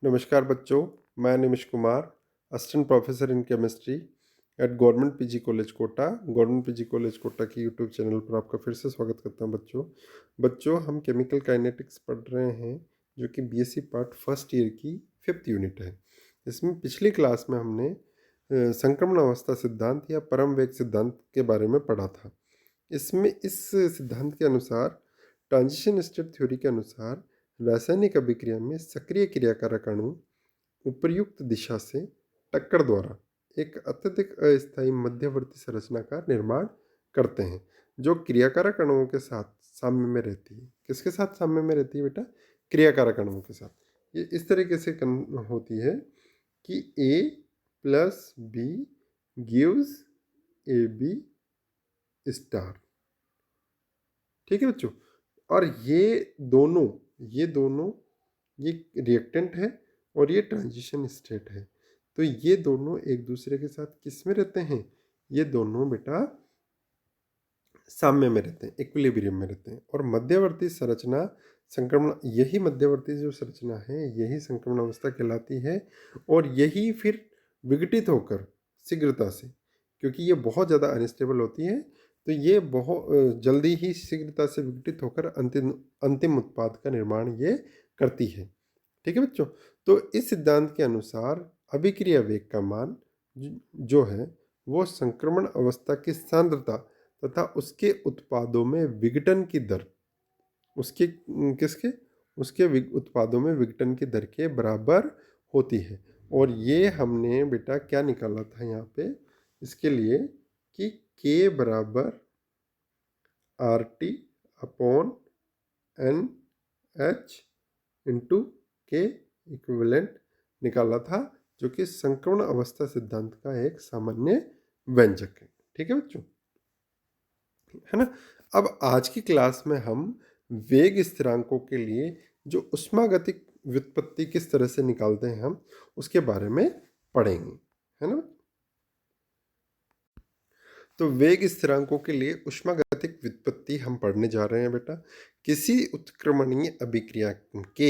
नमस्कार बच्चों, मैं Nimish Kumar, assistant professor in chemistry at government PG college Kota. Government PG college Kota की यूट्यूब चैनल पर आपका फिर से स्वागत करता हूं। बच्चों हम केमिकल काइनेटिक्स पढ़ रहे हैं, जो कि बीएससी पार्ट फर्स्ट ईयर की 5th यूनिट है। इसमें पिछली क्लास में हमने संक्रमण अवस्था सिद्धांत या परम वेग सिद्धांत के बारे में पढ़ा था। इसमें इस सिद्धांत के अनुसार, ट्रांजिशन स्टेट थ्योरी के अनुसार, रासायनिक अभिक्रिया में सक्रिय क्रियाकारक अणु उपर्युक्त दिशा से टक्कर द्वारा एक अत्यधिक अस्थायी मध्यवर्ती संरचना का निर्माण करते हैं, जो क्रियाकारक अणुओं के साथ साम्य में रहती है। किसके साथ साम्य में रहती है बेटा? क्रियाकारक अणुओं के साथ। ये इस तरीके से होती है कि A plus B gives A B star. ठीक है बच्चों, और ये दोनों ये रिएक्टेंट है और ये ट्रांजिशन स्टेट है। तो ये दोनों एक दूसरे के साथ किस में रहते हैं? ये दोनों बेटा साम्य में रहते हैं, इक्विलिब्रियम में रहते हैं। और मध्यवर्ती संरचना संक्रमण, यही मध्यवर्ती जो संरचना है यही संक्रमण अवस्था कहलाती है। और यही फिर विघटित होकर शीघ्रता से, क्योंकि ये बहुत ज़्यादा अनस्टेबल होती है, तो ये बहुत जल्दी ही शीघ्रता से विघटित होकर अंतिम उत्पाद का निर्माण ये करती है। ठीक है बच्चों, तो इस सिद्धांत के अनुसार अभिक्रिया वेग का मान जो है वो संक्रमण अवस्था की सांद्रता तथा उसके उत्पादों में विघटन की दर, उसके किसके उसके उत्पादों में विघटन की दर के बराबर होती है। और ये हमने बेटा क्या निकाला था यहाँ पे इसके लिए कि K बराबर RT upon NH into K equivalent निकाला था, जो कि संक्रमण अवस्था सिद्धांत का एक सामान्य व्यंजक है। ठीक है बच्चों, है ना। अब आज की क्लास में हम वेग स्थिरांकों के लिए जो ऊष्मागतिक व्युत्पत्ति किस तरह से निकालते हैं हम उसके बारे में पढ़ेंगे, है ना। तो वेग स्थिरांकों के लिए ऊष्मागतिक व्युत्पत्ति हम पढ़ने जा रहे हैं बेटा। किसी उत्क्रमणीय अभिक्रिया के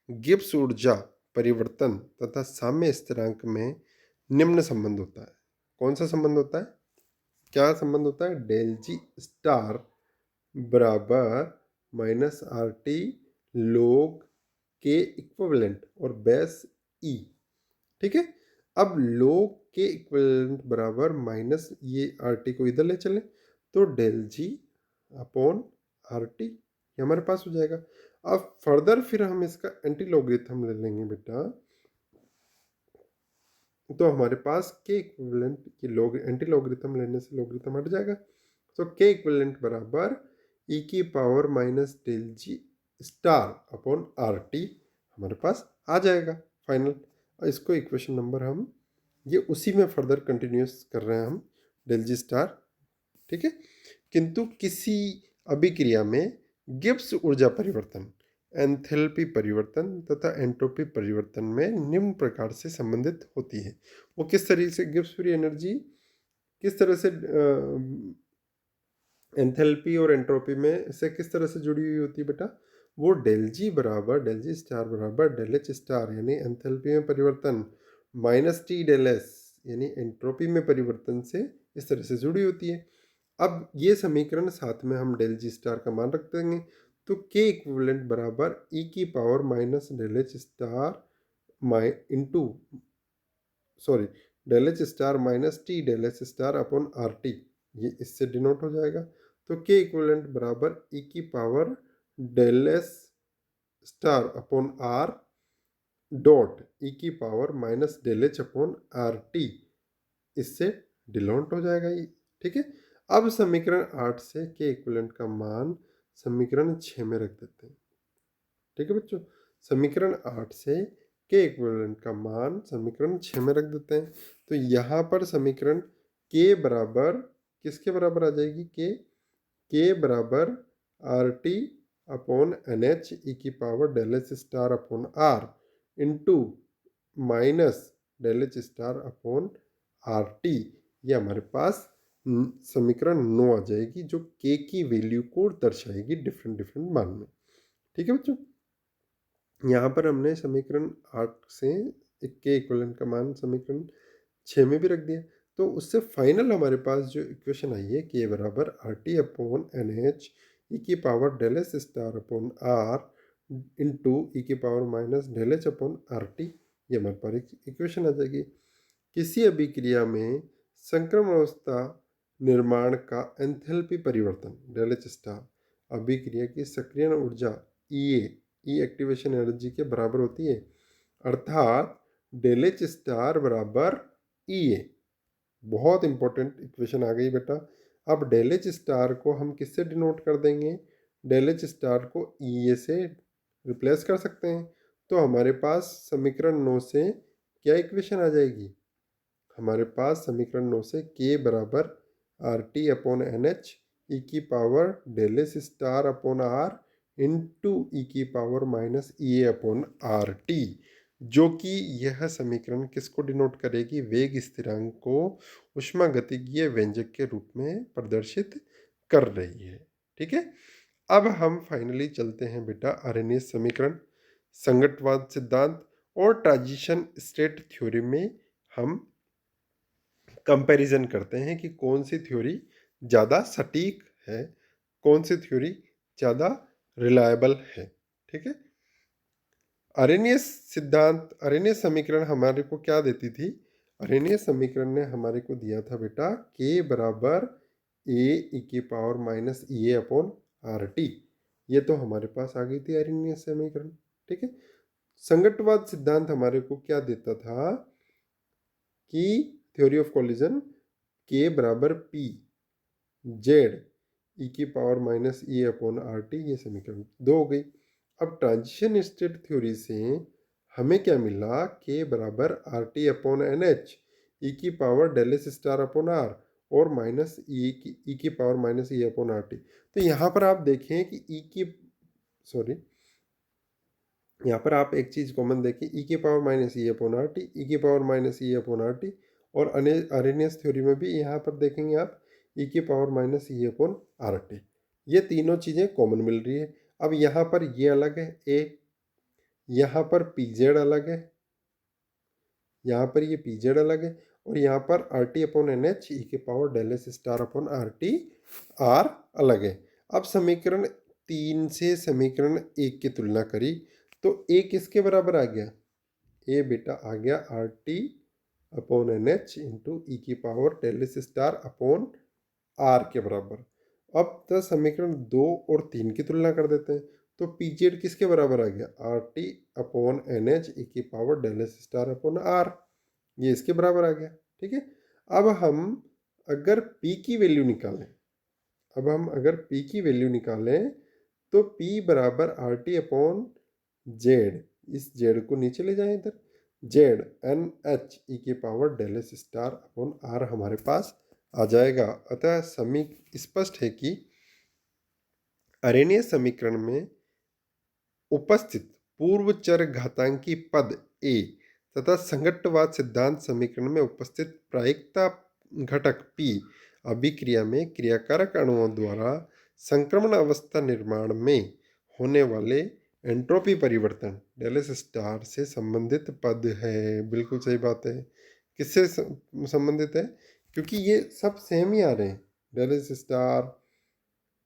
गिब्स ऊर्जा परिवर्तन तथा साम्य स्थिरांक में निम्न संबंध होता है। कौन सा संबंध होता है? क्या संबंध होता है? डेल जी स्टार बराबर माइनस आर टी लोग के इक्विवेलेंट और बेस ई। ठीक है, अब लोग के इक्विवेलेंट बराबर माइनस ये आर टी को इधर ले चलें तो डेल जी अपॉन आर टी हमारे पास हो जाएगा। अब फर्दर फिर हम इसका एंटी लॉगरिथम ले लेंगे बेटा, तो हमारे पास के इक्विवेलेंट की एंटी लॉगरिथम लेने से लॉगरिथम हट जाएगा। तो के इक्विवेलेंट बराबर ई की power minus del G star upon R T हमारे पास आ जाएगा फाइनल। इसको इक्वेशन नंबर हम ये उसी में फर्दर कंटिन्यूस कर रहे हैं हम, डेल जी स्टार। ठीक है, किंतु किसी अभिक्रिया में गिब्स ऊर्जा परिवर्तन, एंथैल्पी परिवर्तन तथा एंट्रोपी परिवर्तन में निम्न प्रकार से संबंधित होती है। वो किस तरीके से गिब्स फ्री एनर्जी किस तरह से एंथैल्पी और एंट्रोपी में से किस तरह से जुड़ी हुई होती है बेटा? वो डेल जी स्टार बराबर डेल एच स्टार यानी एंथैल्पी में परिवर्तन माइनस टी डेल एस यानी एंट्रोपी में परिवर्तन से इस तरह से जुड़ी होती है। अब ये समीकरण साथ में हम डेल जी स्टार का मान रख देंगे, तो के इक्विवेलेंट बराबर ई की power minus del H star into del H star minus T del H star upon R T, ये इससे डिनोट हो जाएगा। तो के इक्विवेलेंट बराबर ई की power del S star upon R dot E की power minus del H upon R T, इससे डिनोट हो जाएगा ये। ठीक है, अब समीकरण 8 से के इक्विवेलेंट का मान समीकरण 6 में रख देते हैं। ठीक है बच्चों, समीकरण 8 से के इक्विवेलेंट का मान समीकरण 6 में रख देते हैं। तो यहाँ पर समीकरण के बराबर किसके बराबर आ जाएगी? के बराबर R T upon N H E की power del H star upon R into minus del H star upon R T, ये हमारे पास समीकरण 9 आ जाएगी, जो के की वैल्यू को दर्शाएगी डिफरेंट मान में। ठीक है बच्चों, यहाँ पर हमने समीकरण 8 से के इक्विवेलेंट का मान समीकरण 6 में भी रख दिया। तो उससे फाइनल हमारे पास जो इक्वेशन आई है के बराबर R T upon N H E की power del S star upon R into ई की power minus del H upon R T, ये हमारे पास इक्वेशन आ जाएगी। किसी अभिक्रिया में संक्रमण अवस्था निर्माण का एंथैल्पी परिवर्तन डेल एच स्टार अभिक्रिया की सक्रियण ऊर्जा ई एक्टिवेशन एनर्जी के बराबर होती है, अर्थात डेल एच स्टार बराबर ई ए। बहुत इंपॉर्टेंट इक्वेशन आ गई बेटा। अब डेल एच स्टार को हम किससे डिनोट कर देंगे? डेल एच स्टार को ई ए से रिप्लेस कर सकते हैं। तो हमारे पास समीकरण 9 से क्या इक्वेशन आ जाएगी? हमारे पास समीकरण 9 से के बराबर R T upon N H E की power del S star upon R into ई की power minus E A upon R T, जो कि यह समीकरण किसको डिनोट करेगी? वेग स्थिरांक को उष्मागतिकीय व्यंजक के रूप में प्रदर्शित कर रही है। ठीक है, अब हम फाइनली चलते हैं बेटा आर्हेनियस समीकरण, संगतवाद सिद्धांत और ट्रांजिशन स्टेट थ्योरी में हम कंपैरिजन करते हैं कि कौन सी थ्योरी ज़्यादा सटीक है, कौन सी थ्योरी ज़्यादा रिलायबल है। ठीक है, आर्हेनियस सिद्धांत, आर्हेनियस समीकरण हमारे को क्या देती थी? आर्हेनियस समीकरण ने हमारे को दिया था बेटा के बराबर ए ई की power minus E A upon R T. ये तो हमारे पास आ गई थी आर्हेनियस समीकरण। ठीक है, संगतवाद सिद्धांत हमारे को क्या देता था कि थ्योरी ऑफ कोलिजन के बराबर पी जेड ई की पावर माइनस ई अपॉन आर टी, ये समीकरण 2 हो गई। अब ट्रांजिशन स्टेट थ्योरी से हमें क्या मिला? के बराबर R T upon N H E की power del S star upon R और माइनस ई की पावर माइनस ई अपॉन आर टी। तो यहाँ पर आप देखें कि यहाँ पर आप एक चीज़ कॉमन देखें, ई की पावर माइनस ई अपॉन आर टी, ई की पावर माइनस ई अपॉन आर टी, और आर्हेनियस थ्योरी में भी यहाँ पर देखेंगे आप ई की पावर माइनस ई अपॉन आर टी, ये तीनों चीज़ें कॉमन मिल रही है। अब यहाँ पर ये अलग है ए, यहाँ पर पी जेड अलग है, यहाँ पर ये पी जेड अलग है, और यहाँ पर R T upon N H e के power del S star upon R T R अलग है। अब समीकरण 3 से समीकरण 1 की तुलना करी तो ए किसके बराबर आ गया? ए बेटा आ गया R T upon N h into ई की power del S star upon R के बराबर। अब तो समीकरण 2 और 3 की तुलना कर देते हैं, तो पी जेड किसके बराबर आ गया? R T upon N H E की power del S star upon R, ये इसके बराबर आ गया। ठीक है, अब हम अगर पी की वैल्यू निकालें, तो पी बराबर आर टी अपॉन जेड, इस जेड को नीचे ले जाएं इधर, जेड एन एच ई की power del S star upon R हमारे पास आ जाएगा। अतः स्पष्ट है कि आर्हेनियस समीकरण में उपस्थित पूर्व चर घातांकी पद ए तथा संगतवाद सिद्धांत समीकरण में उपस्थित प्रायिकता घटक पी अभिक्रिया में क्रियाकारक अणुओं द्वारा संक्रमण अवस्था निर्माण में होने वाले एंट्रोपी परिवर्तन डेल एस स्टार से संबंधित पद है। बिल्कुल सही बात है। किससे संबंधित है? क्योंकि ये सब सेम ही आ रहे हैं। डेल एस स्टार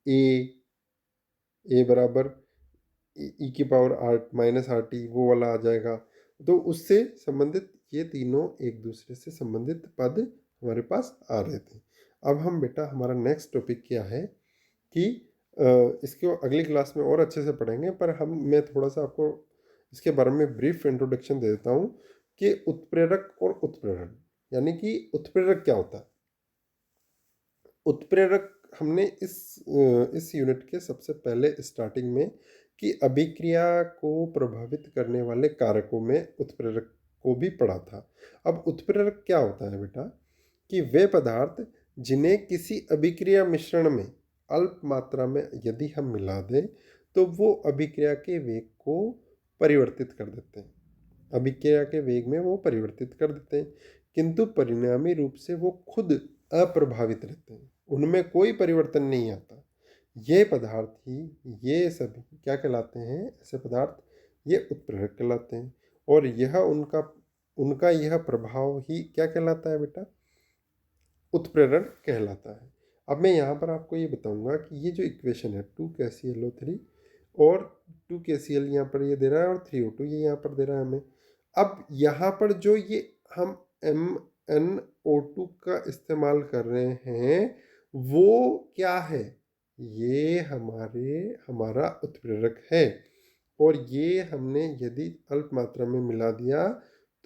ए बराबर ई की power R minus R T, वो वाला आ जाएगा। तो उससे संबंधित ये तीनों एक दूसरे से संबंधित पद हमारे पास आ रहे थे। अब हम बेटा हमारा नेक्स्ट टॉपिक क्या है कि इसको अगली क्लास में और अच्छे से पढ़ेंगे, पर मैं थोड़ा सा आपको इसके बारे में ब्रीफ इंट्रोडक्शन दे देता हूँ कि उत्प्रेरक और उत्प्रेरण, यानी कि उत्प्रेरक क्या होता है। उत्प्रेरक हमने इस यूनिट के सबसे पहले स्टार्टिंग में कि अभिक्रिया को प्रभावित करने वाले कारकों में उत्प्रेरक को भी पढ़ा था। अब उत्प्रेरक क्या होता है बेटा? कि वे पदार्थ जिन्हें किसी अभिक्रिया मिश्रण में अल्प मात्रा में यदि हम मिला दें तो वो अभिक्रिया के वेग को परिवर्तित कर देते हैं, अभिक्रिया के वेग में वो परिवर्तित कर देते हैं, किंतु परिणामी रूप से वो खुद अप्रभावित रहते हैं, उनमें कोई परिवर्तन नहीं आता। ये पदार्थ ही, ये सभी क्या कहलाते हैं? ऐसे पदार्थ ये उत्प्रेरक कहलाते हैं। और यह उनका उनका यह प्रभाव ही क्या कहलाता है बेटा? उत्प्रेरण कहलाता है। अब मैं यहाँ पर आपको ये बताऊंगा कि ये जो इक्वेशन है 2KClO3 और 2KCl यहाँ पर ये दे रहा है और 3O2 ये यहाँ पर दे रहा है हमें। अब यहाँ पर जो ये हम MnO2 का इस्तेमाल कर रहे हैं वो क्या है? ये हमारा उत्प्रेरक है। और ये हमने यदि अल्प मात्रा में मिला दिया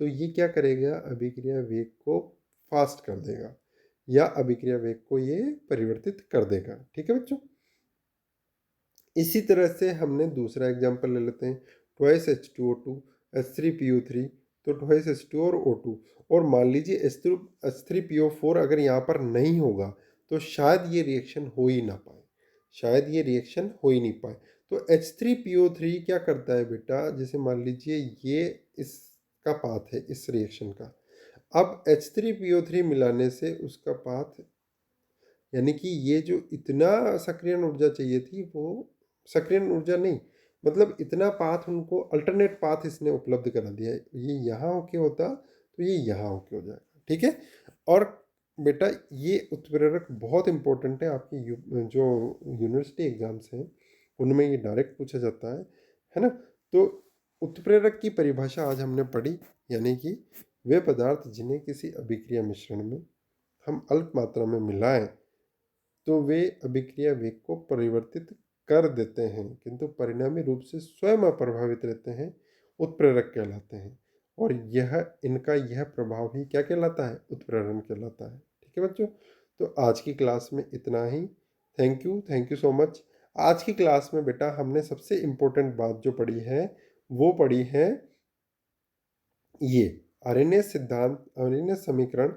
तो ये क्या करेगा? अभिक्रिया वेग को फास्ट कर देगा या अभिक्रिया वेग को ये परिवर्तित कर देगा। ठीक है बच्चों? इसी तरह से हमने दूसरा एग्जांपल ले लेते हैं, ट्वाइस H2O2 H3PO3, तो ट्वाइस H2 और O2। और मान लीजिए H3PO4 अगर यहाँ पर नहीं होगा तो शायद ये रिएक्शन हो ही ना पाए, शायद ये रिएक्शन हो ही नहीं पाए। तो H3PO3 क्या करता है बेटा? जैसे मान लीजिए ये इसका पाथ है इस रिएक्शन का, अब H3PO3 मिलाने से उसका पाथ, यानी कि ये जो इतना सक्रियण ऊर्जा चाहिए थी वो सक्रियण ऊर्जा नहीं, मतलब इतना पाथ उनको अल्टरनेट पाथ इसने उपलब्ध करा दिया है। ये यहाँ होके होता तो ये यहाँ होके हो जाएगा। ठीक है? और बेटा ये उत्प्रेरक बहुत इंपॉर्टेंट है, आपकी जो यूनिवर्सिटी एग्जाम्स हैं उनमें ये डायरेक्ट पूछा जाता है ना? तो उत्प्रेरक की परिभाषा आज हमने पढ़ी, यानी कि वे पदार्थ जिन्हें किसी अभिक्रिया मिश्रण में हम अल्प मात्रा में मिलाएं तो वे अभिक्रिया वेग को परिवर्तित कर देते हैं किंतु परिणामी रूप से स्वयं अप्रभावित रहते हैं, उत्प्रेरक कहलाते हैं। और इनका यह प्रभाव ही क्या कहलाता है? उत्प्रेरण कहलाता है। ठीक है बच्चों? तो आज की क्लास में इतना ही। Thank you so much. आज की क्लास में बेटा हमने सबसे इम्पोर्टेंट बात जो पढ़ी है वो पढ़ी है ये आर्यन समीकरण,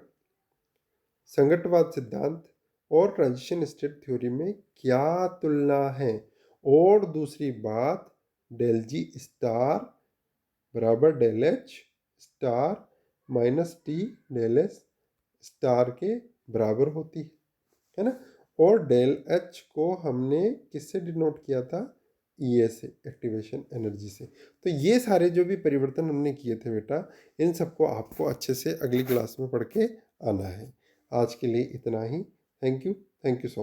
संगतवाद सिद्धांत और ट्रांजिशन स्टेट थ्योरी में क्या तुलना है। और दूसरी बात, डेल जी स्टार बराबर del H star minus T del S star के बराबर होती है ना? और डेल एच को हमने किससे डिनोट किया था? ई ए से, एक्टिवेशन एनर्जी से। तो ये सारे जो भी परिवर्तन हमने किए थे बेटा, इन सबको आपको अच्छे से अगली क्लास में पढ़ के आना है। आज के लिए इतना ही। Thank you so much.